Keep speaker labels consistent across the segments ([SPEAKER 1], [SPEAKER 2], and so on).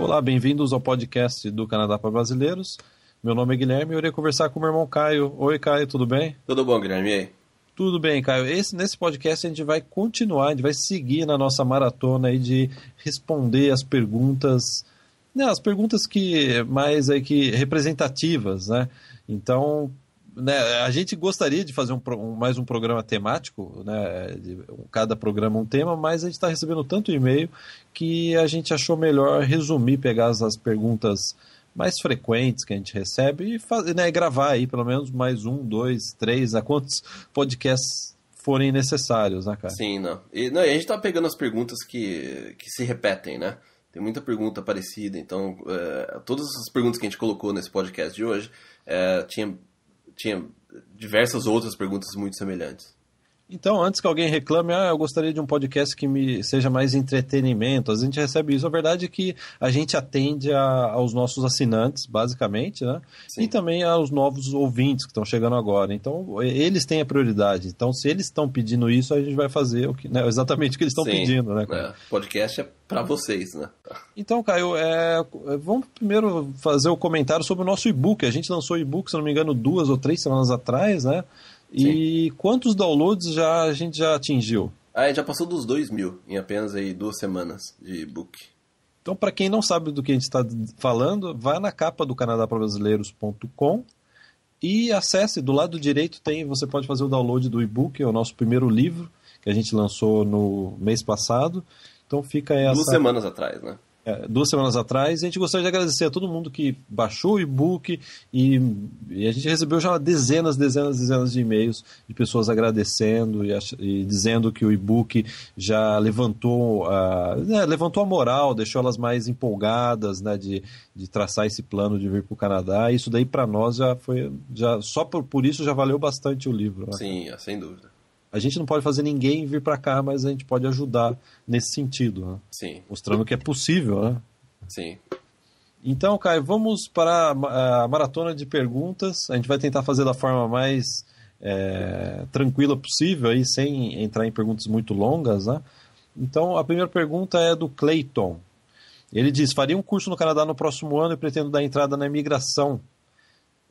[SPEAKER 1] Olá, bem-vindos ao podcast do Canadá para Brasileiros. Meu nome é Guilherme e eu irei conversar com o meu irmão Caio. Oi, Caio, tudo bem?
[SPEAKER 2] Tudo bom, Guilherme? E aí?
[SPEAKER 1] Tudo bem, Caio. Nesse podcast a gente vai continuar, a gente vai seguir na nossa maratona aí de responder as perguntas, né, as perguntas que mais aí que representativas, né? Então, né, a gente gostaria de fazer mais um programa temático, né, cada programa um tema, mas a gente está recebendo tanto e-mail que a gente achou melhor resumir, pegar as perguntas mais frequentes que a gente recebe e né, gravar aí pelo menos mais 1, 2, 3, a quantos podcasts forem necessários, né, cara?
[SPEAKER 2] Sim, não. E a gente tá pegando as perguntas que se repetem, né? Tem muita pergunta parecida, então todas as perguntas que a gente colocou nesse podcast de hoje tinha diversas outras perguntas muito semelhantes.
[SPEAKER 1] Então, antes que alguém reclame, eu gostaria de um podcast que me seja mais entretenimento, a gente recebe isso. A verdade é que a gente atende aos nossos assinantes, basicamente, né?
[SPEAKER 2] Sim.
[SPEAKER 1] E também aos novos ouvintes que estão chegando agora. Então, eles têm a prioridade. Então, se eles estão pedindo isso, a gente vai fazer né, exatamente o que eles estão pedindo, né, cara?
[SPEAKER 2] Podcast é para vocês, né?
[SPEAKER 1] Então, Caio, vamos primeiro fazer o comentário sobre o nosso e-book. A gente lançou o e-book, se não me engano, 2 ou 3 semanas atrás, né? E
[SPEAKER 2] Sim.
[SPEAKER 1] quantos downloads a gente já atingiu?
[SPEAKER 2] Já passou dos 2.000 em apenas aí 2 semanas de e-book.
[SPEAKER 1] Então, para quem não sabe do que a gente está falando, vai na capa do canadaprabrasileiros.com e acesse, do lado direito você pode fazer o download do e-book, é o nosso primeiro livro, que a gente lançou no mês passado. Então fica aí
[SPEAKER 2] 2 semanas atrás, né?
[SPEAKER 1] 2 semanas atrás, e a gente gostaria de agradecer a todo mundo que baixou o e-book e a gente recebeu já dezenas de e-mails de pessoas agradecendo e dizendo que o e-book já levantou a moral, deixou elas mais empolgadas, né, de traçar esse plano de vir para o Canadá. Isso daí para nós só por isso já valeu bastante o livro, né?
[SPEAKER 2] Sim, sem dúvida.
[SPEAKER 1] A gente não pode fazer ninguém vir para cá, mas a gente pode ajudar nesse sentido, né?
[SPEAKER 2] Sim.
[SPEAKER 1] Mostrando que é possível, né?
[SPEAKER 2] Sim.
[SPEAKER 1] Então, Caio, vamos para a maratona de perguntas. A gente vai tentar fazer da forma mais tranquila possível, aí, sem entrar em perguntas muito longas, né? Então, a primeira pergunta é do Clayton. Ele diz: faria um curso no Canadá no próximo ano e pretendo dar entrada na imigração.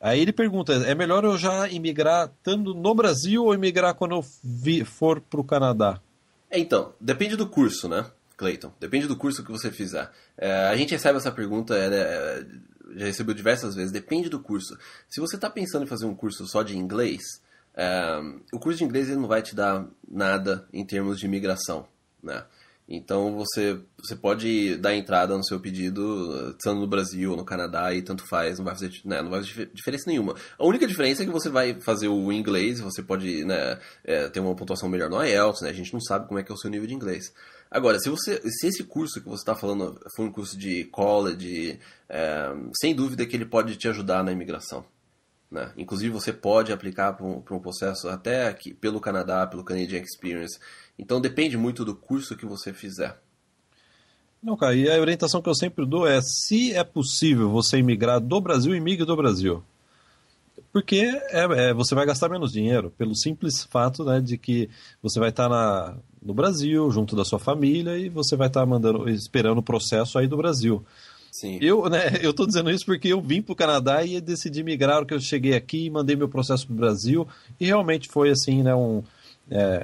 [SPEAKER 1] Aí ele pergunta: é melhor eu já imigrar estando no Brasil ou imigrar quando eu for para o Canadá?
[SPEAKER 2] Então, depende do curso, né, Clayton? Depende do curso que você fizer. A gente recebe essa pergunta, já recebeu diversas vezes, depende do curso. Se você está pensando em fazer um curso só de inglês, o curso de inglês ele não vai te dar nada em termos de imigração, né? Então você pode dar entrada no seu pedido estando no Brasil ou no Canadá e tanto faz, não vai fazer diferença nenhuma. A única diferença é que você vai fazer o inglês, você pode, né, ter uma pontuação melhor no IELTS, né? A gente não sabe como é que é o seu nível de inglês. Agora, se esse curso que você está falando for um curso de college, sem dúvida que ele pode te ajudar na imigração, né? Inclusive você pode aplicar para um processo até aqui, pelo Canadá, pelo Canadian Experience. Então depende muito do curso que você fizer.
[SPEAKER 1] Não, cara, e a orientação que eu sempre dou é: se é possível você imigrar do Brasil, imigre do Brasil. Porque você vai gastar menos dinheiro, pelo simples fato, né, de que você vai estar no Brasil, junto da sua família, e você vai estar esperando o processo aí do Brasil.
[SPEAKER 2] Sim.
[SPEAKER 1] Eu tô dizendo isso porque eu vim para o Canadá e decidi migrar na hora que eu cheguei aqui e mandei meu processo para o Brasil, e realmente foi assim, né,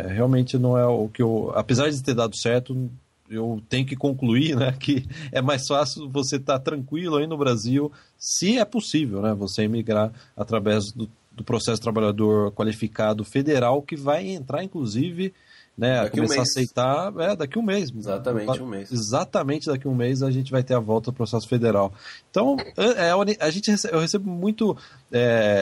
[SPEAKER 1] realmente não é o que apesar de ter dado certo, eu tenho que concluir, né, que é mais fácil você estar tranquilo aí no Brasil, se é possível, né, você emigrar através do processo trabalhador qualificado federal, que vai entrar, inclusive, né, começar a aceitar daqui um mês.
[SPEAKER 2] Exatamente um mês.
[SPEAKER 1] Exatamente daqui um mês a gente vai ter a volta do processo federal. Então, eu recebo muito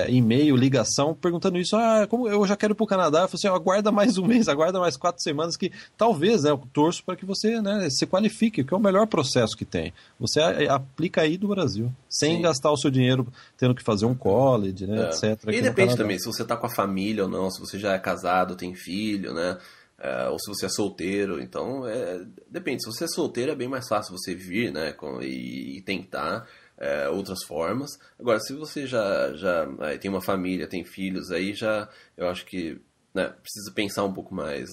[SPEAKER 1] e-mail, ligação, perguntando isso: como eu já quero ir para o Canadá. Eu falo assim: aguarda mais um mês, aguarda mais 4 semanas, que talvez, né, eu torço para que você, né, se qualifique, que é o melhor processo que tem. Você aplica aí do Brasil, sem gastar o seu dinheiro tendo que fazer um college, né, etc.
[SPEAKER 2] E depende também se você está com a família ou não, se você já é casado, tem filho, né? Ou se você é solteiro. Então depende. Se você é solteiro é bem mais fácil você vir, né, e tentar outras formas. Agora, se você já tem uma família, tem filhos, aí eu acho que, né, precisa pensar um pouco mais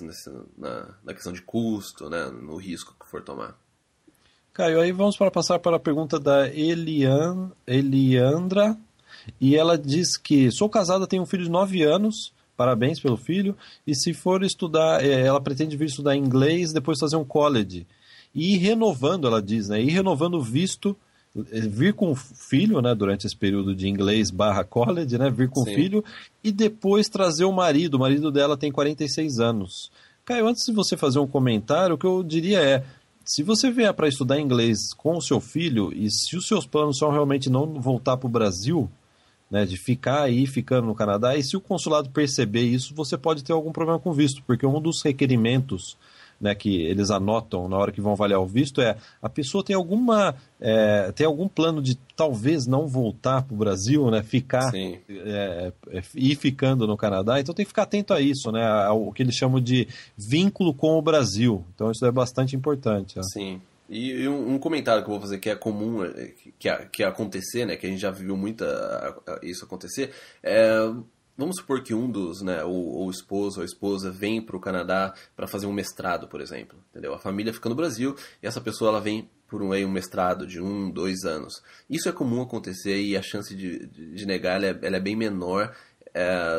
[SPEAKER 2] na questão de custo, né, no risco que for tomar.
[SPEAKER 1] Caio, aí vamos passar para a pergunta da Eliandra. E ela diz que sou casada, tenho um filho de 9 anos, parabéns pelo filho, e se for estudar, ela pretende vir estudar inglês, depois fazer um college. E ir renovando, ela diz, né? Ir renovando o visto, vir com o filho, né? Durante esse período de inglês / college, né? Vir com o filho e depois trazer o marido. O marido dela tem 46 anos. Caio, antes de você fazer um comentário, o que eu diria é, se você vier para estudar inglês com o seu filho e se os seus planos são realmente não voltar para o Brasil, né, de ficar aí, ficando no Canadá, e se o consulado perceber isso, você pode ter algum problema com o visto, porque um dos requerimentos, né, que eles anotam na hora que vão avaliar o visto é a pessoa tem tem algum plano de talvez não voltar para o Brasil, né, ficar ir ficando no Canadá, então tem que ficar atento a isso, né, ao que eles chamam de vínculo com o Brasil, então isso é bastante importante. Né?
[SPEAKER 2] Sim. E um comentário que eu vou fazer que é comum que acontecer, né, que a gente já viu muito isso acontecer, vamos supor que um dos, né, o esposo ou a esposa vem para o Canadá para fazer um mestrado, por exemplo, entendeu? A família fica no Brasil e essa pessoa ela vem por um mestrado de 1, 2 anos. Isso é comum acontecer e a chance de negar ela é bem menor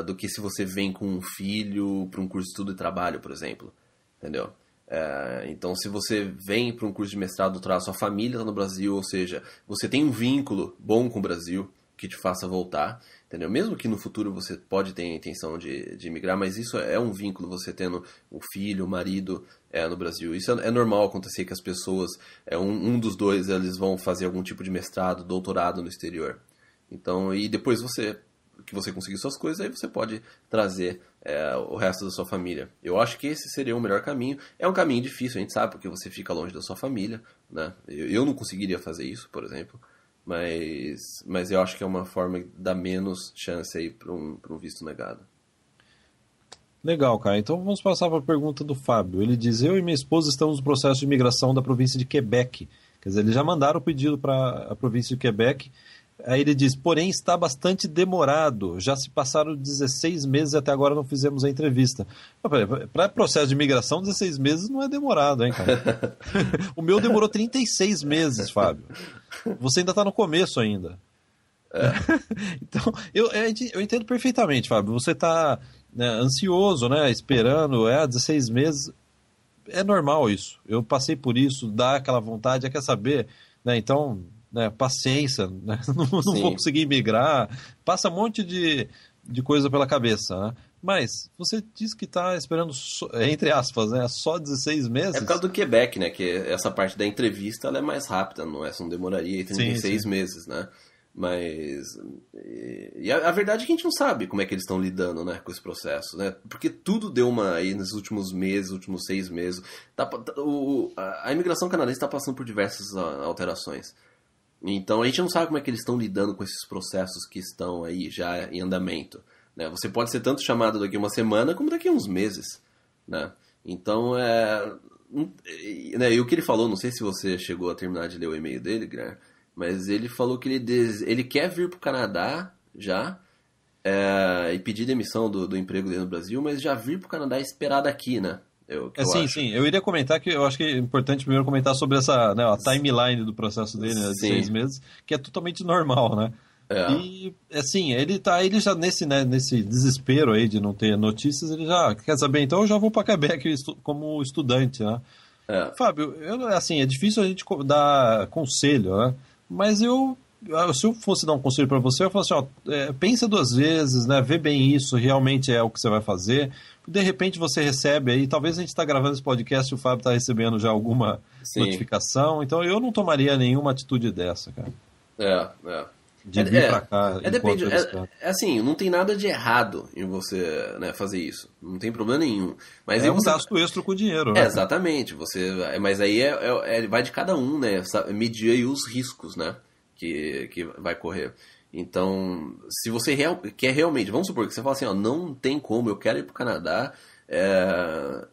[SPEAKER 2] do que se você vem com um filho para um curso de estudo e trabalho, por exemplo, entendeu? Então, se você vem para um curso de mestrado, doutorado, sua família está no Brasil, ou seja, você tem um vínculo bom com o Brasil que te faça voltar, entendeu? Mesmo que no futuro você pode ter a intenção de migrar, mas isso é um vínculo, você tendo o filho, o marido no Brasil. Isso é normal acontecer que as pessoas, um dos dois, eles vão fazer algum tipo de mestrado, doutorado no exterior. Então, e depois que você conseguir suas coisas, aí você pode trazer o resto da sua família. Eu acho que esse seria o melhor caminho. É um caminho difícil, a gente sabe, porque você fica longe da sua família, né? Eu não conseguiria fazer isso, por exemplo, mas eu acho que é uma forma que dá menos chance aí para um visto negado.
[SPEAKER 1] Legal, cara. Então vamos passar para a pergunta do Fábio. Ele diz, eu e minha esposa estamos no processo de imigração da província de Quebec. Quer dizer, eles já mandaram o pedido para a província de Quebec. Aí ele diz, porém está bastante demorado, já se passaram 16 meses e até agora não fizemos a entrevista. Para processo de imigração, 16 meses não é demorado, hein, cara? O meu demorou 36 meses, Fábio. Você ainda está no começo ainda. Então, eu entendo perfeitamente, Fábio. Você está, né, ansioso, né, esperando 16 meses. É normal isso. Eu passei por isso, dá aquela vontade, quer saber, né, então... Né, paciência, né? Não vou conseguir migrar, passa um monte de coisa pela cabeça, né? Mas você diz que está esperando, entre aspas, né, só 16 meses.
[SPEAKER 2] É por causa do Quebec, né, que essa parte da entrevista ela é mais rápida, não demoraria 36 meses, né? Mas a verdade é que a gente não sabe como é que eles estão lidando, né, com esse processo, né? Porque tudo deu aí nos últimos meses, últimos 6 meses. A imigração canadense está passando por diversas alterações. Então a gente não sabe como é que eles estão lidando com esses processos que estão aí já em andamento, né? Você pode ser tanto chamado daqui a uma semana como daqui a uns meses, né? Então, né, e o que ele falou, não sei se você chegou a terminar de ler o e-mail dele, Guilherme, mas ele falou que ele quer vir para o Canadá já e pedir demissão do emprego dele no Brasil, mas já vir para o Canadá e esperar daqui, né?
[SPEAKER 1] Sim. Eu iria comentar que eu acho que é importante primeiro comentar sobre essa, né, a timeline do processo dele, né, de 6 meses, que é totalmente normal, né? E, assim, ele já nesse desespero aí de não ter notícias, ele já quer saber, então eu já vou para Quebec como estudante, né? Fábio, assim, é difícil a gente dar conselho, né? Mas se eu fosse dar um conselho para você, eu falo assim, pensa 2 vezes, né? Vê bem isso, realmente é o que você vai fazer. De repente você recebe aí, talvez a gente está gravando esse podcast e o Fábio está recebendo já alguma notificação, então eu não tomaria nenhuma atitude dessa, cara. De vir pra cá.
[SPEAKER 2] Depende. Assim, não tem nada de errado em você, né, fazer isso. Não tem problema nenhum. Mas
[SPEAKER 1] um gasto extra com o dinheiro, né?
[SPEAKER 2] Exatamente. Mas aí vai de cada um, né? Medir aí os riscos, né? Que vai correr. Então, se você quer realmente... Vamos supor que você fala assim, não tem como, eu quero ir pro Canadá.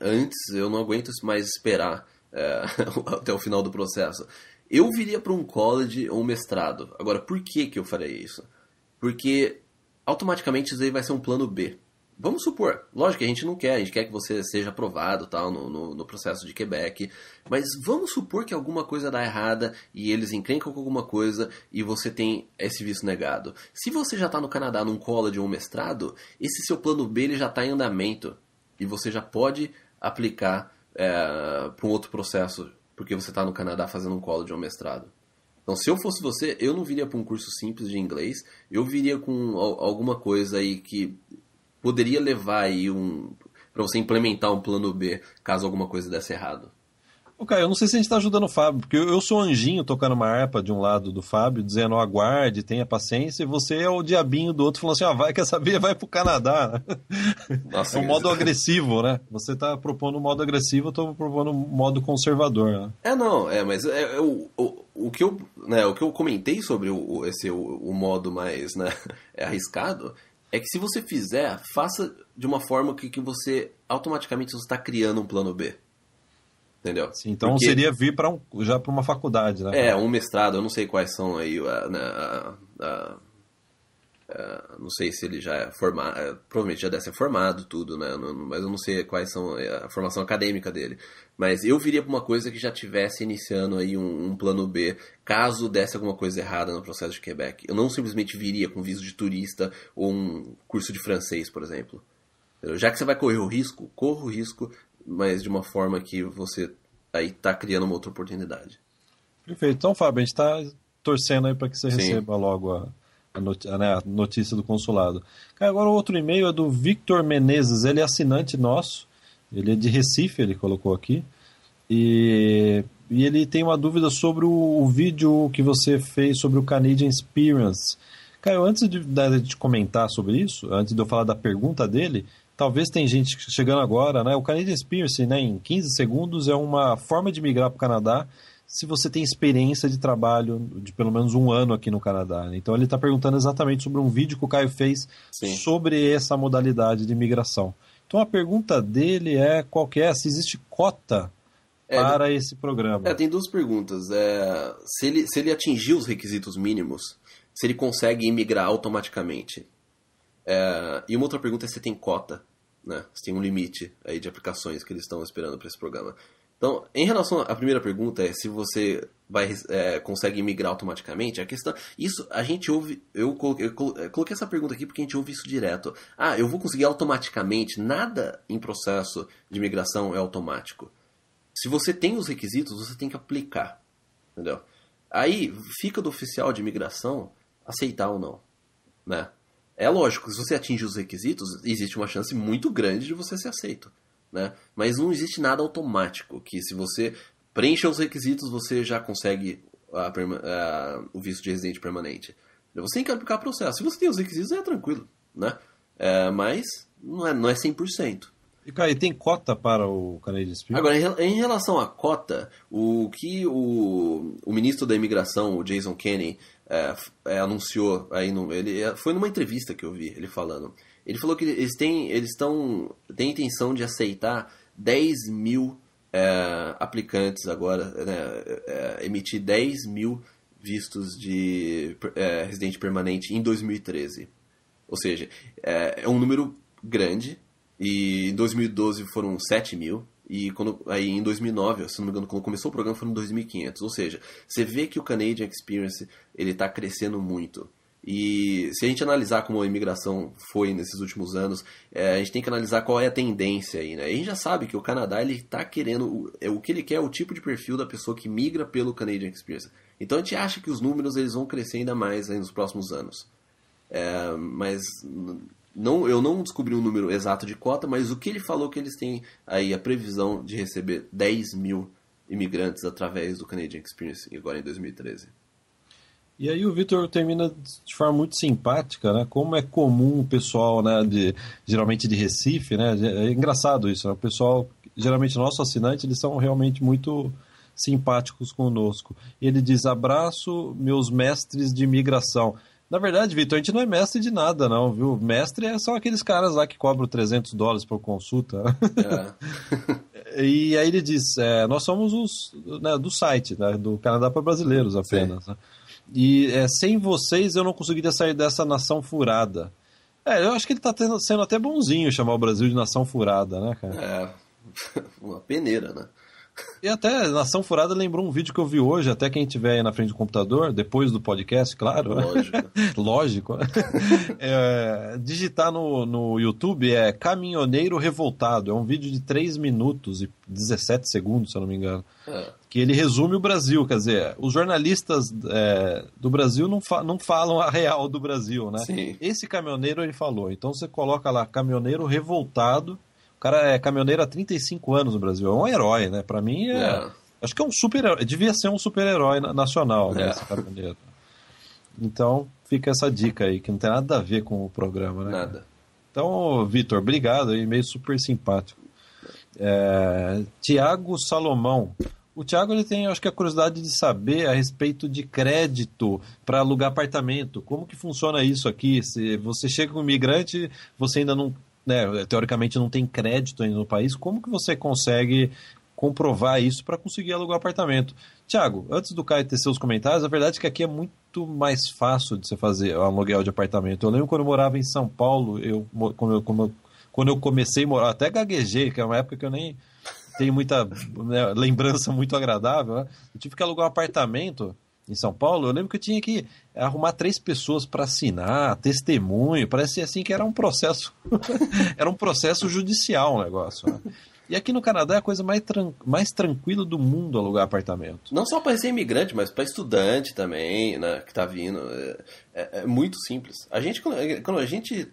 [SPEAKER 2] Antes, eu não aguento mais esperar até o final do processo. Eu viria para um college ou um mestrado. Agora, por que eu faria isso? Porque automaticamente isso aí vai ser um plano B. vamos supor, lógico que a gente não quer, a gente quer que você seja aprovado tal, no processo de Quebec, mas vamos supor que alguma coisa dá errada e eles encrencam com alguma coisa e você tem esse visto negado. Se você já está no Canadá num college ou um mestrado, esse seu plano B ele já está em andamento e você já pode aplicar para um outro processo porque você está no Canadá fazendo um college ou um mestrado. Então, se eu fosse você, eu não viria para um curso simples de inglês, eu viria com alguma coisa aí que poderia levar aí para você implementar um plano B, caso alguma coisa desse errado.
[SPEAKER 1] Ok, eu não sei se a gente está ajudando o Fábio, porque eu sou o anjinho tocando uma harpa de um lado do Fábio, dizendo aguarde, tenha paciência, e você é o diabinho do outro, falando assim, quer saber, vai pro Canadá.
[SPEAKER 2] Nossa,
[SPEAKER 1] é um modo agressivo, né? Você está propondo um modo agressivo, eu estou propondo um modo conservador. Né?
[SPEAKER 2] Mas o que eu comentei sobre o modo mais, né, arriscado, é que se você fizer, faça de uma forma que você automaticamente está criando um plano B. Entendeu?
[SPEAKER 1] Sim, então porque seria vir já para uma faculdade, né?
[SPEAKER 2] Um mestrado, eu não sei quais são aí, não sei se ele já é formado, provavelmente já deve ser formado tudo, né? Mas eu não sei quais são a formação acadêmica dele. Mas eu viria para uma coisa que já tivesse iniciando aí um plano B, caso desse alguma coisa errada no processo de Quebec. Eu não simplesmente viria com visto de turista ou um curso de francês, por exemplo. Já que você vai correr o risco, corra o risco, mas de uma forma que você aí está criando uma outra oportunidade.
[SPEAKER 1] Perfeito. Então, Fábio, a gente está torcendo aí para que você receba logo a notícia do consulado. Agora o outro e-mail é do Victor Menezes, ele é assinante nosso, ele é de Recife, ele colocou aqui, e ele tem uma dúvida sobre o vídeo que você fez sobre o Canadian Experience. Caio, antes de comentar sobre isso, antes de eu falar da pergunta dele, talvez tem gente chegando agora, né? O Canadian Experience, né, em 15 segundos, é uma forma de migrar para o Canadá se você tem experiência de trabalho de pelo menos 1 ano aqui no Canadá. Então ele está perguntando exatamente sobre um vídeo que o Caio fez sobre essa modalidade de imigração. Então a pergunta dele é qual que é, se existe cota para esse programa.
[SPEAKER 2] Tem 2 perguntas. Se ele atingir os requisitos mínimos, se ele consegue imigrar automaticamente. E uma outra pergunta é se tem cota, né? Se tem um limite aí de aplicações que eles estão esperando para esse programa. Então, em relação à primeira pergunta, se você consegue migrar automaticamente, a questão... Isso a gente ouve... Eu coloquei essa pergunta aqui porque a gente ouve isso direto. Eu vou conseguir automaticamente? Nada em processo de migração é automático. Se você tem os requisitos, você tem que aplicar. Entendeu? Aí, fica do oficial de imigração aceitar ou não, né? É lógico, se você atinge os requisitos, existe uma chance muito grande de você ser aceito, né? Mas não existe nada automático, que se você preenche os requisitos, você já consegue o visto de residente permanente. Você tem que aplicar o processo. Se você tem os requisitos, é tranquilo, né? Mas não é 100%.
[SPEAKER 1] E, Caio, tem cota para o Canadian Experience?
[SPEAKER 2] Agora, em relação à cota, o que o ministro da imigração, o Jason Kenney, anunciou aí foi numa entrevista que eu vi ele falando. Ele falou que eles têm a intenção de aceitar 10 mil aplicantes agora, né, emitir 10 mil vistos de residente permanente em 2013. Ou seja, é um número grande, e em 2012 foram 7 mil. E aí em 2009, se não me engano, quando começou o programa foram 2.500. Ou seja, você vê que o Canadian Experience está crescendo muito. E se a gente analisar como a imigração foi nesses últimos anos, a gente tem que analisar qual é a tendência aí, né? A gente já sabe que o Canadá está querendo, o que ele quer é o tipo de perfil da pessoa que migra pelo Canadian Experience. Então a gente acha que os números eles vão crescer ainda mais aí nos próximos anos. Mas... eu não descobri um número exato de cota, mas o que ele falou que eles têm aí a previsão de receber 10 mil imigrantes através do Canadian Experience agora em 2013.
[SPEAKER 1] E aí o Vitor termina de forma muito simpática, né? Como é comum o pessoal, né, geralmente de Recife, né? É engraçado isso, né? O pessoal, geralmente nosso assinante, eles são realmente muito simpáticos conosco. Ele diz, abraço meus mestres de imigração. Na verdade, Vitor, a gente não é mestre de nada, não, viu? Mestre são aqueles caras lá que cobram $300 por consulta. E aí ele diz, nós somos do site, né, do Canadá para brasileiros apenas. Né? E sem vocês eu não conseguiria sair dessa nação furada. Eu acho que ele tá sendo até bonzinho chamar o Brasil de nação furada, né, cara?
[SPEAKER 2] Uma peneira, né?
[SPEAKER 1] E até Nação Furada lembrou um vídeo que eu vi hoje, até quem estiver aí na frente do computador, depois do podcast, claro.
[SPEAKER 2] Lógico.
[SPEAKER 1] Lógico. Digitar no YouTube é Caminhoneiro Revoltado. É um vídeo de 3 minutos e 17 segundos, se eu não me engano. Que ele resume o Brasil, quer dizer, os jornalistas do Brasil não falam a real do Brasil, né?
[SPEAKER 2] Sim.
[SPEAKER 1] Esse caminhoneiro ele falou. Então você coloca lá, Caminhoneiro Revoltado. O cara é caminhoneiro há 35 anos no Brasil. É um herói, né? Pra mim acho que é um super-herói. Devia ser um super-herói nacional, né? Esse caminhoneiro. Então, fica essa dica aí, que não tem nada a ver com o programa, né?
[SPEAKER 2] Nada.
[SPEAKER 1] Então, Vitor, obrigado aí, meio super simpático. Tiago Salomão. O Tiago ele tem, acho que a curiosidade de saber a respeito de crédito para alugar apartamento. Como que funciona isso aqui? Se você chega com um imigrante, você ainda não, né, teoricamente não tem crédito ainda no país, como que você consegue comprovar isso para conseguir alugar apartamento? Tiago, antes do Caio ter seus comentários, a verdade é que aqui é muito mais fácil de você fazer o aluguel de apartamento. Eu lembro quando eu morava em São Paulo, quando eu comecei a morar, até gaguejei, que é uma época que eu nem tenho muita, né, lembrança muito agradável, né? Eu tive que alugar um apartamento em São Paulo. Eu lembro que eu tinha que arrumar 3 pessoas para assinar, testemunho, parecia assim que era um processo era um processo judicial o negócio, né? E aqui no Canadá é a coisa mais tranquila do mundo alugar apartamento.
[SPEAKER 2] Não só para ser imigrante, mas para estudante também, né, que tá vindo. É muito simples. Quando a gente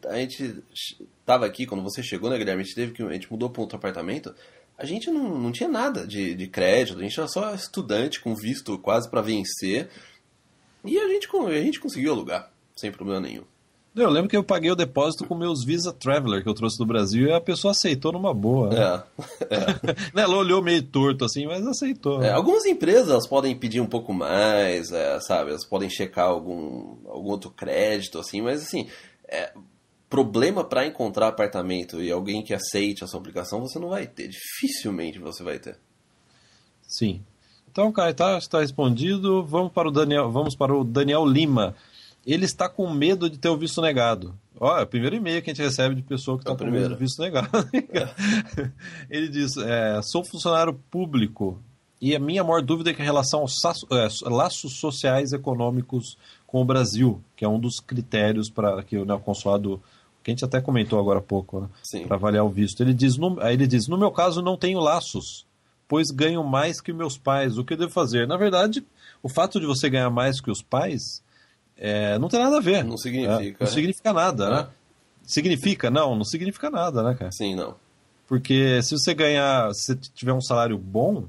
[SPEAKER 2] tava aqui, quando você chegou, né, Guilherme, a gente mudou para outro apartamento, a gente não tinha nada de crédito, a gente era só estudante com visto quase para vencer, e a gente conseguiu alugar, sem problema nenhum.
[SPEAKER 1] Eu lembro que eu paguei o depósito com meus Visa Traveler que eu trouxe do Brasil e a pessoa aceitou numa boa. Né? Ela olhou meio torto assim, mas aceitou.
[SPEAKER 2] Algumas empresas elas podem pedir um pouco mais, sabe? Elas podem checar algum outro crédito, assim, mas assim, problema para encontrar apartamento e alguém que aceite a sua aplicação você não vai ter. Dificilmente você vai ter.
[SPEAKER 1] Sim. Então, Caio, está respondido. Vamos para o Daniel Lima. Ele está com medo de ter o visto negado. É o primeiro e-mail que a gente recebe de pessoa que está com medo do visto negado. Ele diz, sou funcionário público e a minha maior dúvida é com relação aos laços sociais e econômicos com o Brasil, que é um dos critérios para que o consulado, que a gente até comentou agora há pouco, né, para avaliar o visto. Ele diz, no meu caso não tenho laços, pois ganho mais que meus pais. O que eu devo fazer? Na verdade, o fato de você ganhar mais que os pais não tem nada a ver.
[SPEAKER 2] Não significa.
[SPEAKER 1] Não significa nada, né? Significa? Não significa nada, né, cara?
[SPEAKER 2] Sim, não.
[SPEAKER 1] Porque se você tiver um salário bom,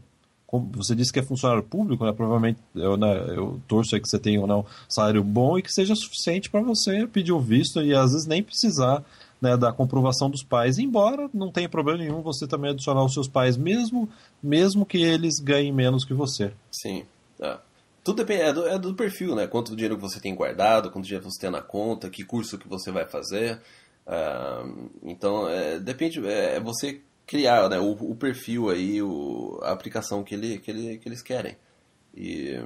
[SPEAKER 1] como você disse que é funcionário público, né? Provavelmente eu torço aí que você tenha um salário bom e que seja suficiente para você pedir o visto e às vezes nem precisar, né, da comprovação dos pais, embora não tenha problema nenhum você também adicionar os seus pais, mesmo que eles ganhem menos que você.
[SPEAKER 2] Sim, tudo depende, do perfil, né? Quanto dinheiro que você tem guardado, quanto dinheiro você tem na conta, que curso que você vai fazer. Então, depende, você criar, né, o perfil aí, a aplicação que eles querem. E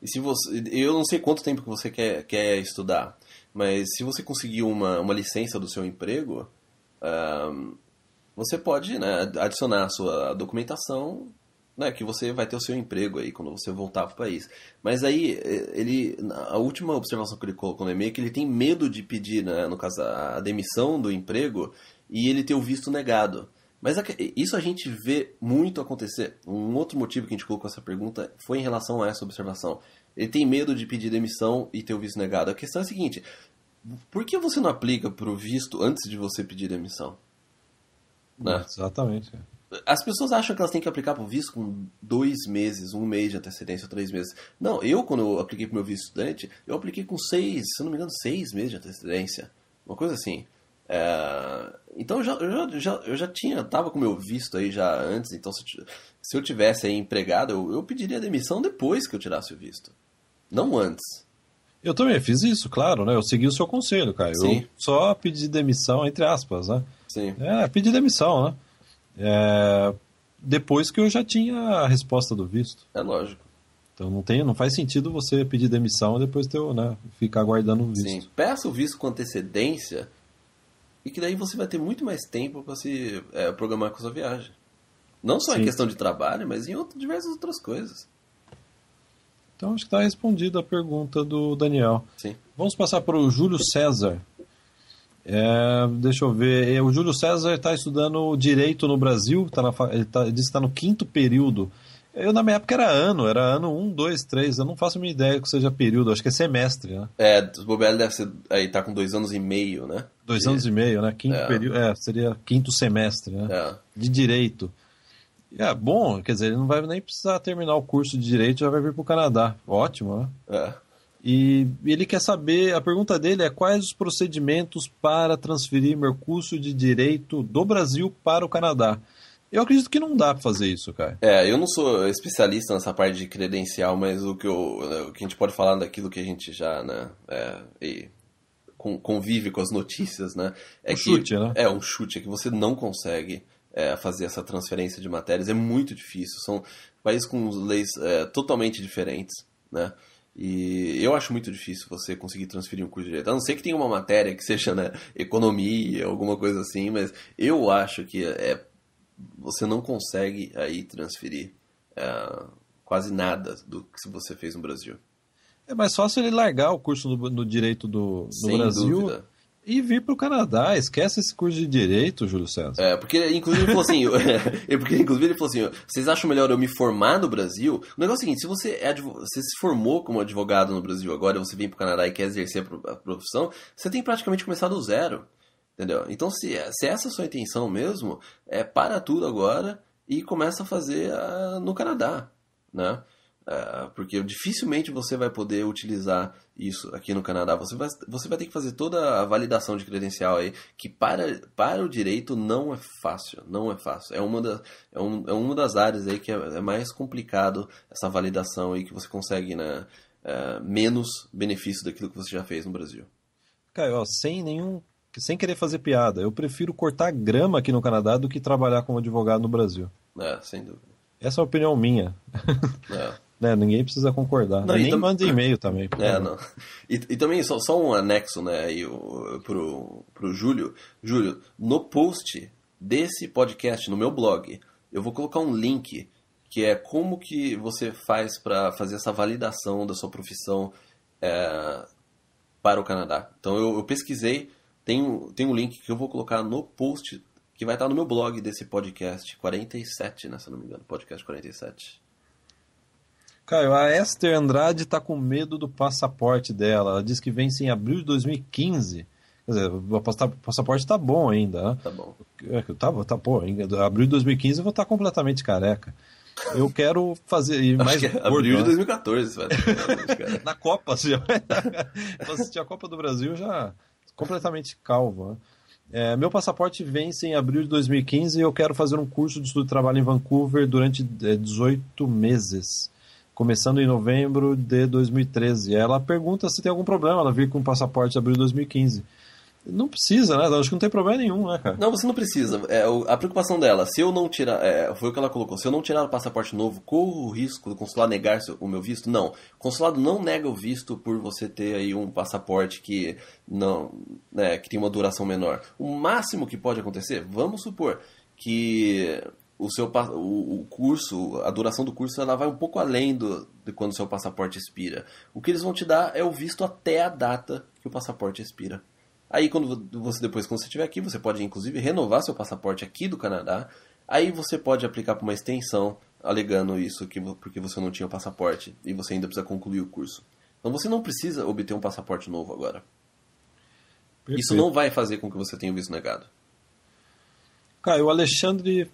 [SPEAKER 2] se você, eu não sei quanto tempo que você quer estudar, mas se você conseguir uma licença do seu emprego, você pode, né, adicionar a sua documentação, né, que você vai ter o seu emprego aí quando você voltar para o país. Mas aí, a última observação que ele colocou no e-mail é que ele tem medo de pedir, né, no caso, a demissão do emprego e ele ter o visto negado. Mas isso a gente vê muito acontecer. Um outro motivo que a gente colocou essa pergunta foi em relação a essa observação. Ele tem medo de pedir demissão e ter o visto negado. A questão é a seguinte, por que você não aplica para o visto antes de você pedir demissão? Né?
[SPEAKER 1] Exatamente.
[SPEAKER 2] As pessoas acham que elas têm que aplicar para o visto com 2 meses, 1 mês de antecedência, 3 meses. Não, quando eu apliquei para o meu visto estudante, eu apliquei com 6, se não me engano, 6 meses de antecedência. Uma coisa assim. Então eu já estava com o meu visto aí já antes, então se eu tivesse aí empregado, eu pediria demissão depois que eu tirasse o visto. Não antes.
[SPEAKER 1] Eu também fiz isso, claro, né? Eu segui o seu conselho, Caio.
[SPEAKER 2] Sim.
[SPEAKER 1] Eu só pedi demissão, entre aspas, né?
[SPEAKER 2] Sim.
[SPEAKER 1] Pedi demissão, né? Depois que eu já tinha a resposta do visto.
[SPEAKER 2] É lógico.
[SPEAKER 1] Então não faz sentido você pedir demissão e depois né, ficar aguardando o visto.
[SPEAKER 2] Sim, peça o visto com antecedência e que daí você vai ter muito mais tempo para se programar com a sua viagem. Não só em questão de trabalho, mas em diversas outras coisas.
[SPEAKER 1] Então acho que está respondida a pergunta do Daniel.
[SPEAKER 2] Sim.
[SPEAKER 1] Vamos passar para o Júlio César. Deixa eu ver. O Júlio César está estudando Direito no Brasil. Ele disse que está no 5º período. Na minha época era ano 1, 2, 3. Eu não faço a minha ideia que seja período, acho que é semestre, né?
[SPEAKER 2] O Bobel deve ser. Aí tá com 2 anos e meio, né?
[SPEAKER 1] 2 anos e meio, né? 5º período. Seria 5º semestre, né? De Direito. Bom, quer dizer, ele não vai nem precisar terminar o curso de Direito, já vai vir para o Canadá. Ótimo, né? E ele quer saber, a pergunta dele é quais os procedimentos para transferir meu curso de Direito do Brasil para o Canadá. Eu acredito que não dá para fazer isso, cara.
[SPEAKER 2] Eu não sou especialista nessa parte de credencial, mas o que a gente pode falar daquilo que a gente já, né, convive com as notícias, né?
[SPEAKER 1] Chute, né?
[SPEAKER 2] Um chute, é que você não consegue fazer essa transferência de matérias, é muito difícil, são países com leis totalmente diferentes, né? E eu acho muito difícil você conseguir transferir um curso de direito. A não ser que tenha uma matéria que seja, né, economia, alguma coisa assim, mas eu acho que você não consegue aí transferir quase nada do que você fez no Brasil.
[SPEAKER 1] É mais fácil ele largar o curso no direito do Brasil
[SPEAKER 2] dúvida.
[SPEAKER 1] E vir para o Canadá. Esquece esse curso de Direito, Júlio César.
[SPEAKER 2] Porque inclusive ele falou assim, vocês acham melhor eu me formar no Brasil? O negócio é o seguinte, se você se formou como advogado no Brasil agora, você vem para o Canadá e quer exercer a profissão, você tem praticamente começar do zero. Entendeu? Então, se essa é a sua intenção mesmo, para tudo agora e começa a fazer no Canadá, né? Porque dificilmente você vai poder utilizar isso aqui no Canadá. Você vai ter que fazer toda a validação de credencial aí, que para o direito não é fácil. Não é fácil. É uma das áreas aí que é mais complicado essa validação aí, que você consegue, né, menos benefício daquilo que você já fez no Brasil.
[SPEAKER 1] Caio, sem querer fazer piada, eu prefiro cortar grama aqui no Canadá do que trabalhar como advogado no Brasil.
[SPEAKER 2] Sem dúvida.
[SPEAKER 1] Essa é a opinião minha. Ninguém precisa concordar.
[SPEAKER 2] Não,
[SPEAKER 1] nem manda e-mail também.
[SPEAKER 2] Não. E também, só um anexo, né, aí, pro Júlio. Júlio, no post desse podcast, no meu blog, eu vou colocar um link que é como que você faz para fazer essa validação da sua profissão para o Canadá. Então eu pesquisei. Tem um link que eu vou colocar no post, que vai estar no meu blog desse podcast 47, né, se eu não me engano, podcast 47.
[SPEAKER 1] Caio, a Esther Andrade está com medo do passaporte dela. Ela diz que vence em abril de 2015. Quer dizer, o passaporte está bom ainda, né?
[SPEAKER 2] Tá bom.
[SPEAKER 1] Tá bom. Em abril de 2015 eu vou estar completamente careca. Eu quero fazer...
[SPEAKER 2] Acho que é abril de 2014. Vai
[SPEAKER 1] na Copa, você já vai assistir a Copa do Brasil já... completamente calvo. Né? Meu passaporte vence em abril de 2015 e eu quero fazer um curso de estudo de trabalho em Vancouver durante 18 meses, começando em novembro de 2013. Ela pergunta se tem algum problema ela vir com o passaporte de abril de 2015. Não precisa, né? Acho que não tem problema nenhum, né, cara?
[SPEAKER 2] Não, você não precisa. A preocupação dela, se eu não tirar... foi o que ela colocou. Se eu não tirar o passaporte novo, corro o risco do consulado negar o meu visto? Não. O consulado não nega o visto por você ter aí um passaporte que não, né, que tem uma duração menor. O máximo que pode acontecer, vamos supor que o curso, a duração do curso, ela vai um pouco além de quando o seu passaporte expira. O que eles vão te dar é o visto até a data que o passaporte expira. Aí, quando você estiver aqui, você pode, inclusive, renovar seu passaporte aqui do Canadá. Aí você pode aplicar para uma extensão, alegando isso, porque você não tinha o passaporte e você ainda precisa concluir o curso. Então, você não precisa obter um passaporte novo agora. Perfeito. Isso não vai fazer com que você tenha o visto negado.
[SPEAKER 1] Caio, o Alexandre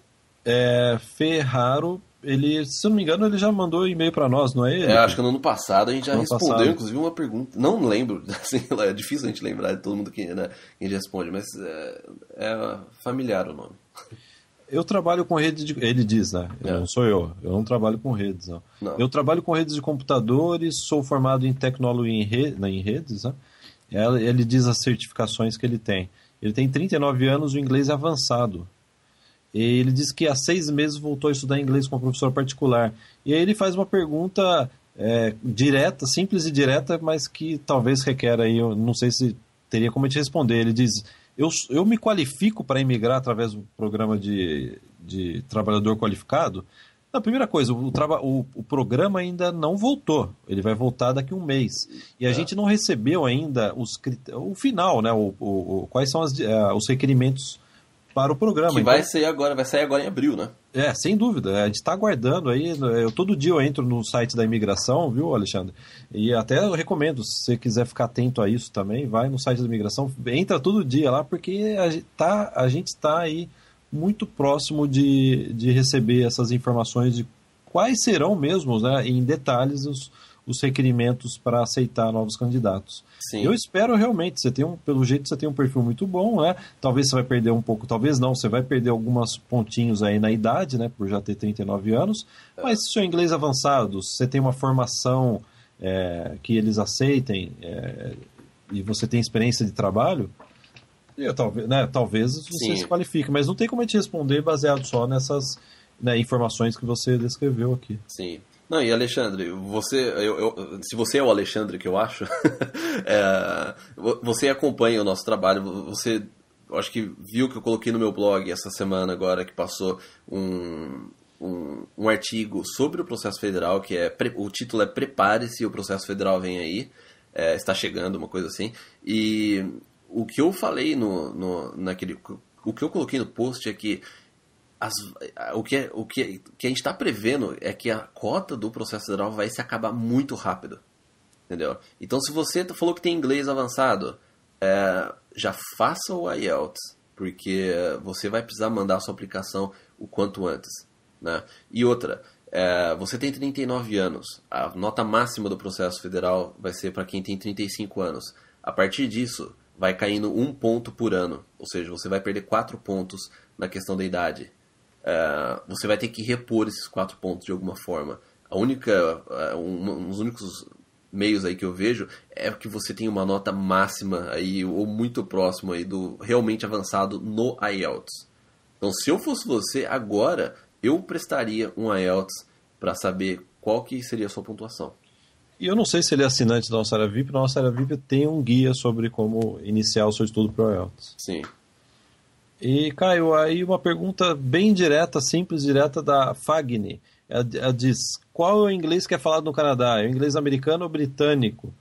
[SPEAKER 1] Ferraro, se eu não me engano, ele já mandou e-mail para nós, não é ele?
[SPEAKER 2] Acho que no ano passado a gente já respondeu, inclusive, uma pergunta. Não lembro, assim, é difícil a gente lembrar de todo mundo que, né, que a gente responde, mas é familiar o nome.
[SPEAKER 1] Eu trabalho com redes de... Ele diz, né? Não sou eu não trabalho com redes. Não. Eu trabalho com redes de computadores, sou formado em tecnologia em redes, né? Ele diz as certificações que ele tem. Ele tem 39 anos, o inglês é avançado. Ele diz que há 6 meses voltou a estudar inglês com uma professora particular. E aí ele faz uma pergunta direta, simples e direta, mas que talvez requer aí, eu não sei se teria como te responder. Ele diz, eu me qualifico para imigrar através do programa de trabalhador qualificado? A primeira coisa, o programa ainda não voltou. Ele vai voltar daqui a um mês. E a gente não recebeu ainda o final, né? Quais são os requerimentos para o programa.
[SPEAKER 2] Que vai sair agora em abril, né?
[SPEAKER 1] Sem dúvida. A gente está aguardando aí. Todo dia eu entro no site da imigração, viu, Alexandre? E até eu recomendo, se você quiser ficar atento a isso também, vai no site da imigração, entra todo dia lá, porque a gente está aí muito próximo de receber essas informações de quais serão mesmo, né, em detalhes, os requerimentos para aceitar novos candidatos.
[SPEAKER 2] Sim.
[SPEAKER 1] Eu espero realmente, pelo jeito você tem um perfil muito bom, né? Talvez você vai perder um pouco, talvez não, você vai perder alguns pontinhos aí na idade, né, por já ter 39 anos, mas se o seu inglês avançado, se você tem uma formação que eles aceitem e você tem experiência de trabalho, talvez você se qualifique, mas não tem como a gente responder baseado só nessas informações que você descreveu aqui.
[SPEAKER 2] Sim. Não, e Alexandre, se você é o Alexandre que eu acho, você acompanha o nosso trabalho, eu acho que viu que eu coloquei no meu blog essa semana agora que passou um artigo sobre o processo federal, o título é Prepare-se, o processo federal vem aí, está chegando, uma coisa assim, e o que eu falei o que eu coloquei no post é que o que a gente está prevendo é que a cota do processo federal vai se acabar muito rápido, entendeu? Então, se você falou que tem inglês avançado, já faça o IELTS, porque você vai precisar mandar a sua aplicação o quanto antes, né? E outra, você tem 39 anos, a nota máxima do processo federal vai ser para quem tem 35 anos. A partir disso, vai caindo 1 ponto por ano, ou seja, você vai perder 4 pontos na questão da idade. Você vai ter que repor esses 4 pontos de alguma forma. Um dos únicos meios aí que eu vejo é que você tem uma nota máxima aí, ou muito próximo aí do realmente avançado no IELTS. Então, se eu fosse você, agora eu prestaria um IELTS para saber qual que seria a sua pontuação.
[SPEAKER 1] E eu não sei se ele é assinante da nossa área VIP. Na nossa área VIP tem um guia sobre como iniciar o seu estudo para o IELTS.
[SPEAKER 2] Sim.
[SPEAKER 1] E, Caio, aí uma pergunta bem direta, simples, direta da Fagni. Ela diz, qual é o inglês que é falado no Canadá? É o inglês americano ou britânico?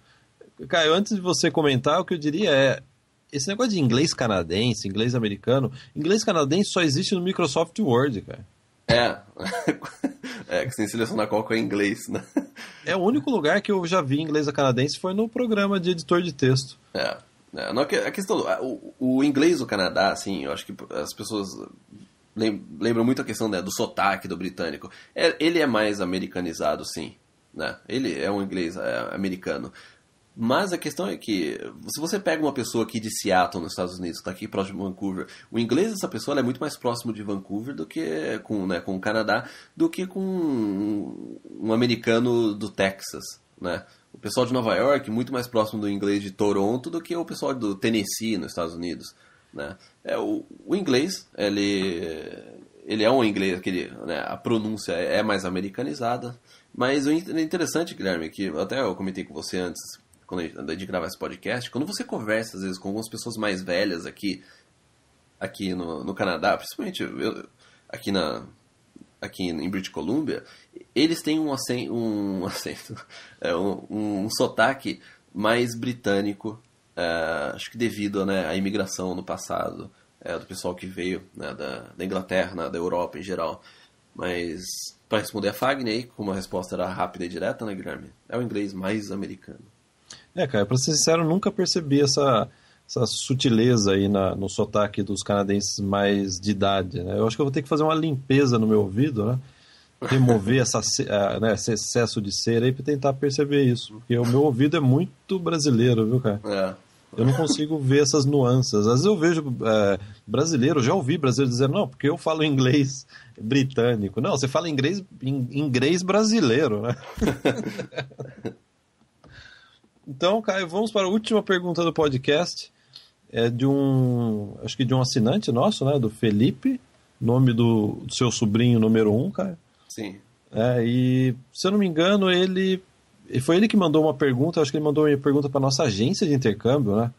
[SPEAKER 1] Caio, antes de você comentar, o que eu diria esse negócio de inglês canadense, inglês americano, inglês canadense só existe no Microsoft Word, cara.
[SPEAKER 2] Que você tem que selecionar qual que é inglês, né?
[SPEAKER 1] O único lugar que eu já vi inglês canadense foi no programa de editor de texto.
[SPEAKER 2] A questão, o inglês do Canadá, assim, eu acho que as pessoas lembram muito a questão, né, do sotaque do britânico. Ele é mais americanizado, sim, né? Ele é um inglês americano. Mas a questão é que, se você pega uma pessoa aqui de Seattle, nos Estados Unidos, que está aqui próximo de Vancouver, o inglês dessa pessoa é muito mais próximo de Vancouver do que com o Canadá, do que com um americano do Texas, né? O pessoal de Nova York muito mais próximo do inglês de Toronto do que o pessoal do Tennessee, nos Estados Unidos, né? O inglês, ele é um inglês, né, a pronúncia é mais americanizada, mas o interessante, Guilherme, que até eu comentei com você antes, quando a gente gravar esse podcast, quando você conversa, às vezes, com algumas pessoas mais velhas aqui no Canadá, principalmente aqui em British Columbia, eles têm um sotaque mais britânico, acho que devido, né, à imigração no passado, do pessoal que veio, né, da Inglaterra, né, da Europa em geral. Mas, para responder a Fagner, como a resposta era rápida e direta, né, Guilherme? É o inglês mais americano.
[SPEAKER 1] Cara, pra ser sincero, eu nunca percebi essa sutileza aí no sotaque dos canadenses mais de idade, né? Eu acho que eu vou ter que fazer uma limpeza no meu ouvido, né? Remover esse excesso de cera aí pra tentar perceber isso. Porque o meu ouvido é muito brasileiro, viu, cara? Eu não consigo ver essas nuances. Às vezes eu vejo brasileiro, já ouvi brasileiro dizendo, não, porque eu falo inglês britânico. Não, você fala inglês brasileiro, né? Então, Caio, vamos para a última pergunta do podcast. Acho que de um assinante nosso, né? Do Felipe, nome do seu sobrinho número 1, Caio.
[SPEAKER 2] Sim.
[SPEAKER 1] E, se eu não me engano, ele foi ele que mandou uma pergunta, acho que ele mandou uma pergunta para nossa agência de intercâmbio, né?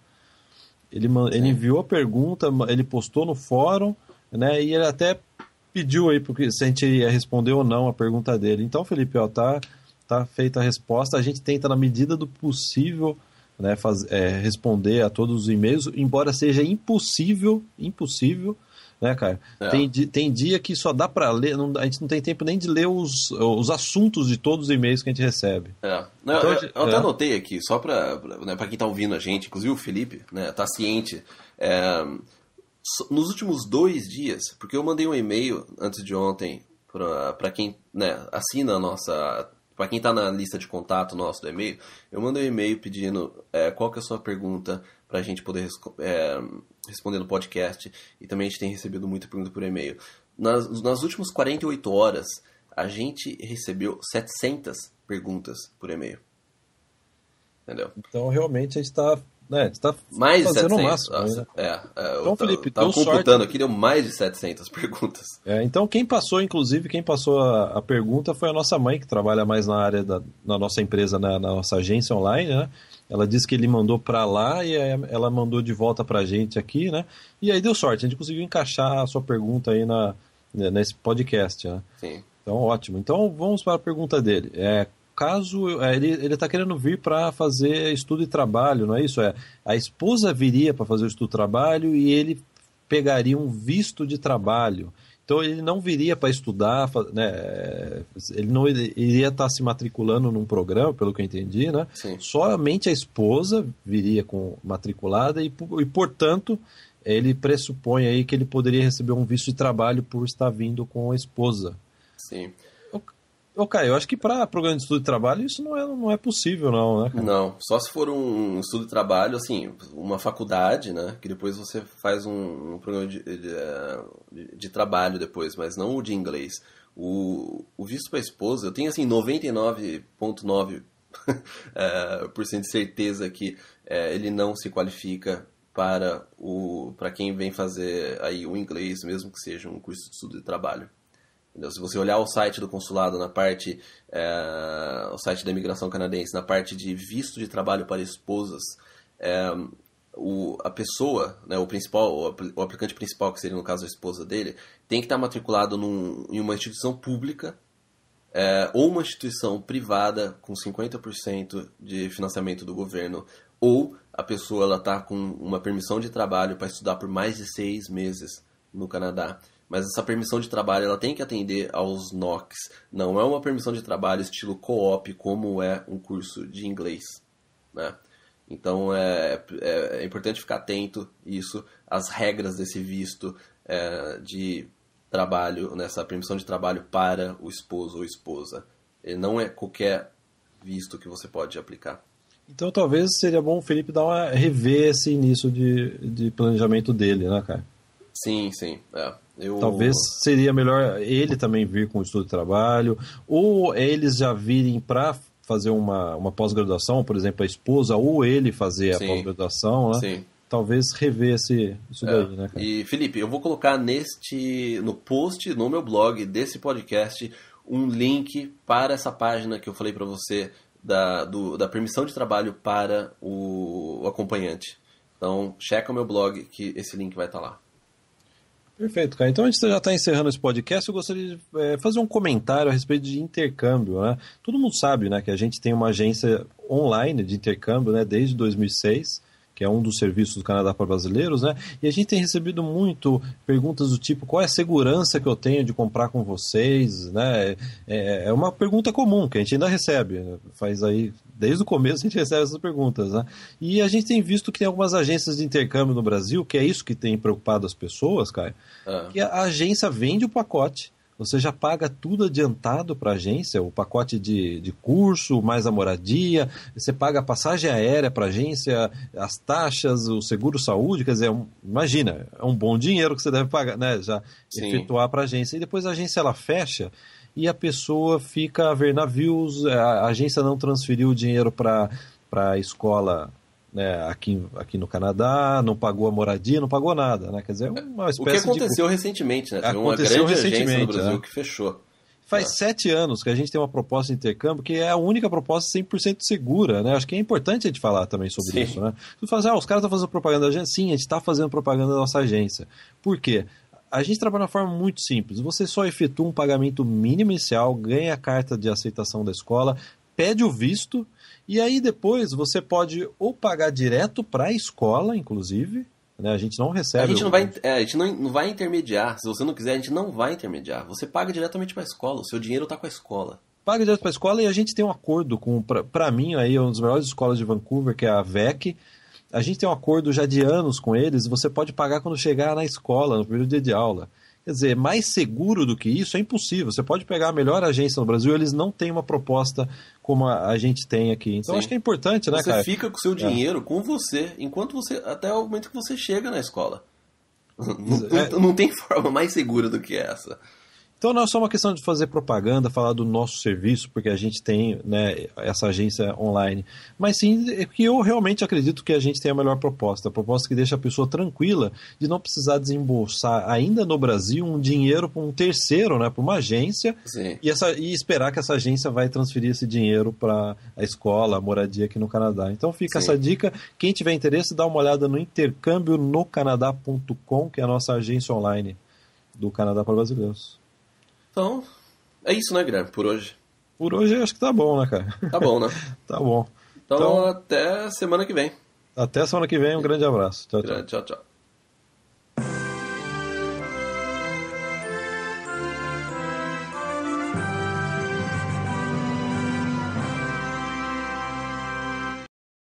[SPEAKER 1] Ele enviou a pergunta, ele postou no fórum, né? E ele até pediu aí porque se a gente ia responder ou não a pergunta dele. Então, Felipe, ó, tá feita a resposta. A gente tenta, na medida do possível, né, responder a todos os e-mails, embora seja impossível, né, cara? Tem dia que só dá para ler, a gente não tem tempo nem de ler os assuntos de todos os e-mails que a gente recebe.
[SPEAKER 2] Não, então, eu até anotei aqui, só para quem tá ouvindo a gente, inclusive o Felipe, né, tá ciente. Nos últimos 2 dias, porque eu mandei um e-mail antes de ontem para quem, né, assina a nossa... Para quem está na lista de contato nosso do e-mail, eu mandei um e-mail pedindo qual que é a sua pergunta para a gente poder responder no podcast. E também a gente tem recebido muita pergunta por e-mail. Nas últimas 48 horas, a gente recebeu 700 perguntas por e-mail. Entendeu?
[SPEAKER 1] Então, realmente, a gente está...
[SPEAKER 2] mais de
[SPEAKER 1] fazendo
[SPEAKER 2] 700.
[SPEAKER 1] o máximo.
[SPEAKER 2] Nossa,
[SPEAKER 1] então, Felipe,
[SPEAKER 2] tava
[SPEAKER 1] deu
[SPEAKER 2] computando
[SPEAKER 1] sorte.
[SPEAKER 2] aqui, deu mais de 700 perguntas.
[SPEAKER 1] Então, quem passou a pergunta foi a nossa mãe, que trabalha mais na área na nossa empresa, na nossa agência online, né? Ela disse que ele mandou para lá e ela mandou de volta para a gente aqui, né? E aí deu sorte, a gente conseguiu encaixar a sua pergunta aí nesse podcast, né?
[SPEAKER 2] Sim.
[SPEAKER 1] Então, ótimo. Então, vamos para a pergunta dele. Caso ele está querendo vir para fazer estudo e trabalho, não é isso? A esposa viria para fazer o estudo e trabalho e ele pegaria um visto de trabalho. Então ele não viria para estudar, né? Ele não iria estar se matriculando num programa, pelo que eu entendi, né?
[SPEAKER 2] Sim.
[SPEAKER 1] Somente a esposa viria matriculada e, portanto, ele pressupõe aí que ele poderia receber um visto de trabalho por estar vindo com a esposa.
[SPEAKER 2] Sim.
[SPEAKER 1] Caio, eu acho que para programa de estudo e trabalho isso não é possível, não, né, cara?
[SPEAKER 2] Não, só se for um estudo de trabalho, assim, uma faculdade, né, que depois você faz um programa de trabalho depois, mas não o de inglês. O visto para a esposa, eu tenho, assim, 99,9% de certeza que ele não se qualifica para quem vem fazer aí o inglês, mesmo que seja um curso de estudo de trabalho. Se você olhar o site do consulado na parte, o site da imigração canadense, na parte de visto de trabalho para esposas, a pessoa, né, o aplicante principal, que seria no caso a esposa dele, tem que estar matriculado em uma instituição pública ou uma instituição privada com 50% de financiamento do governo, ou a pessoa está com uma permissão de trabalho para estudar por mais de 6 meses no Canadá. Mas essa permissão de trabalho ela tem que atender aos NOCs. Não é uma permissão de trabalho estilo co-op, como é um curso de inglês, né? Então é importante ficar atento isso, às regras desse visto de trabalho, nessa permissão de trabalho para o esposo ou esposa. Ele não é qualquer visto que você pode aplicar.
[SPEAKER 1] Então talvez seria bom o Felipe rever esse início de planejamento dele, né, cara?
[SPEAKER 2] Sim.
[SPEAKER 1] Talvez seria melhor ele também vir com o estudo de trabalho, ou eles já virem para fazer uma pós-graduação, por exemplo, a esposa ou ele fazer a pós-graduação, né?
[SPEAKER 2] Sim.
[SPEAKER 1] Talvez rever isso daí, né, cara?
[SPEAKER 2] E, Felipe, eu vou colocar no post, no meu blog desse podcast, um link para essa página que eu falei para você da permissão de trabalho para o acompanhante. Então, checa o meu blog que esse link vai estar lá.
[SPEAKER 1] Perfeito, cara. Então a gente já está encerrando esse podcast. Eu gostaria de fazer um comentário a respeito de intercâmbio, né? Todo mundo sabe, né, que a gente tem uma agência online de intercâmbio, né, desde 2006, que é um dos serviços do Canadá para brasileiros, né? E a gente tem recebido muito perguntas do tipo, qual é a segurança que eu tenho de comprar com vocês, né? É uma pergunta comum que a gente ainda recebe, né? Faz aí, desde o começo a gente recebe essas perguntas, né? E a gente tem visto que tem algumas agências de intercâmbio no Brasil, que é isso que tem preocupado as pessoas, Caio, que a agência vende o pacote, você já paga tudo adiantado para a agência, o pacote de curso, mais a moradia, você paga a passagem aérea para a agência, as taxas, o seguro-saúde, quer dizer, imagina, é um bom dinheiro que você deve pagar, né, já efetuar para a agência. E depois a agência ela fecha e a pessoa fica a ver navios, a agência não transferiu o dinheiro para a escola, né, aqui no Canadá, não pagou a moradia, não pagou nada, né? Quer dizer, uma espécie
[SPEAKER 2] o que aconteceu recentemente, né? Teve uma grande agência no Brasil que fechou.
[SPEAKER 1] Faz 7 anos que a gente tem uma proposta de intercâmbio que é a única proposta 100% segura, né? Acho que é importante a gente falar também sobre isso, né? Tu fala assim, os caras estão fazendo propaganda da agência? Sim, a gente está fazendo propaganda da nossa agência. Por quê? A gente trabalha de uma forma muito simples. Você só efetua um pagamento mínimo inicial, ganha a carta de aceitação da escola, pede o visto, e aí depois você pode ou pagar direto para a escola, inclusive, né? A gente não recebe...
[SPEAKER 2] A gente não vai intermediar. Se você não quiser, a gente não vai intermediar. Você paga diretamente para a escola. O seu dinheiro está com a escola.
[SPEAKER 1] Paga direto para a escola e a gente tem um acordo com... Para mim, aí, uma das melhores escolas de Vancouver, que é a VEC. A gente tem um acordo já de anos com eles. Você pode pagar quando chegar na escola, no primeiro dia de aula. Quer dizer, mais seguro do que isso é impossível. Você pode pegar a melhor agência no Brasil, eles não têm uma proposta como a gente tem aqui. Então, acho que é importante, né, cara?
[SPEAKER 2] Você fica com o seu dinheiro com você, até o momento que você chega na escola. Não tem forma mais segura do que essa.
[SPEAKER 1] Então não é só uma questão de fazer propaganda, falar do nosso serviço, porque a gente tem, né, essa agência online, mas sim que eu realmente acredito que a gente tem a melhor proposta, a proposta que deixa a pessoa tranquila de não precisar desembolsar ainda no Brasil um dinheiro para um terceiro, né, para uma agência, e esperar que essa agência vai transferir esse dinheiro para a escola, a moradia aqui no Canadá. Então fica essa dica, quem tiver interesse, dá uma olhada no intercambionocanadá.com, que é a nossa agência online do Canadá para brasileiros.
[SPEAKER 2] Então, é isso, né, Guilherme, por hoje?
[SPEAKER 1] Por hoje acho que tá bom, né, cara?
[SPEAKER 2] Tá bom, né?
[SPEAKER 1] Tá bom.
[SPEAKER 2] Então, até semana que vem.
[SPEAKER 1] Até semana que vem, um grande abraço. Tchau, tchau.
[SPEAKER 2] Tchau, tchau.